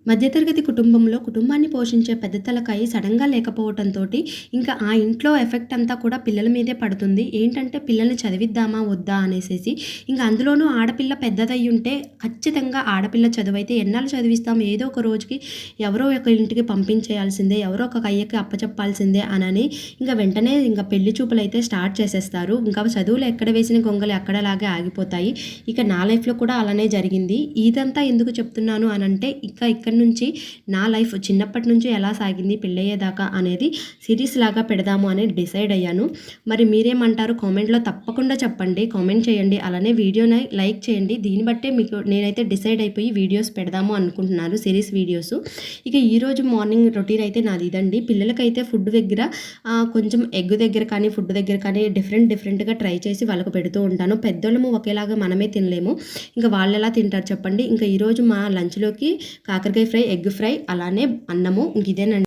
మధ్యతరగతి కుటుంబంలో కుటుంబాన్ని పోషించే పెద్ద తలకాయ సడన్‌గా లేకపోవటంతో ఇంకా ఆ ఇంట్లో ఎఫెక్ట్ అంతా కూడా పిల్లల మీదే పడుతుంది. ఏంటంటే పిల్లల్ని చదివిద్దామా? వద్దా? అనేసేసి. ఇంక అందులోనూ ఆడపిల్ల పెద్దదయ్యుంటే ఖచ్చితంగా ఆడపిల్ల చదువైతే ఎన్నాళ్ళు చదివిస్తాం? ఏదో ఒక రోజుకి ఎవరో ఒక ఇంటికి పంపించేయాల్సిందే, ఎవరో ఒక కయ్యకి అప్పచెప్పాల్సిందే అనని ఇంక వెంటనే ఇంక పెళ్లి చూపులైతే స్టార్ట్ చేసేస్తారు. ఇంకా చదువులు ఎక్కడ వేసిన గొంగలు అక్కడలాగే ఆగిపోతాయి. ఇక నా లైఫ్‌లో కూడా అలానే జరిగింది. ఇదంతా ఎందుకు చెప్తున్నాను అనంటే ఇక్కడి నుంచి నా లైఫ్ చిన్నప్పటి నుంచి ఎలా సాగింది పెళ్ళయ్యేదాకా అనేది సిరీస్ లాగా పెడదాము అని డిసైడ్ అయ్యాను. మరి మీరేమంటారు? కామెంట్‌లో తప్పకుండా చెప్పండి. కామెంట్ చేయండి. అలానే వీడియోని లైక్ చేయండి. దీన్ని బట్టే మీకు నేనైతే డిసైడ్ అయిపోయి వీడియోస్ పెడదాము అనుకుంటున్నాను, సిరీస్ వీడియోస్. ఇక ఈరోజు మార్నింగ్ రొటీన్ అయితే నాది ఇదండి. పిల్లలకైతే ఫుడ్ దగ్గర కొంచెం ఎగ్ దగ్గర కానీ, ఫుడ్ దగ్గర కానీ డిఫరెంట్‌గా ట్రై చేసి వాళ్ళకు పెడుతూ ఉంటాను. పెద్దోళ్ళము ఒకేలాగా మనమే తినలేము. ఇంకా వాళ్ళెలా తింటారు చెప్పండి. ఇంకా ఈరోజు మా లంచ్‌లోకి కాకరకాయ ఫ్రై, ఎగ్ ఫ్రై, అలానే అన్నము. ఇంక ఇదేనండి.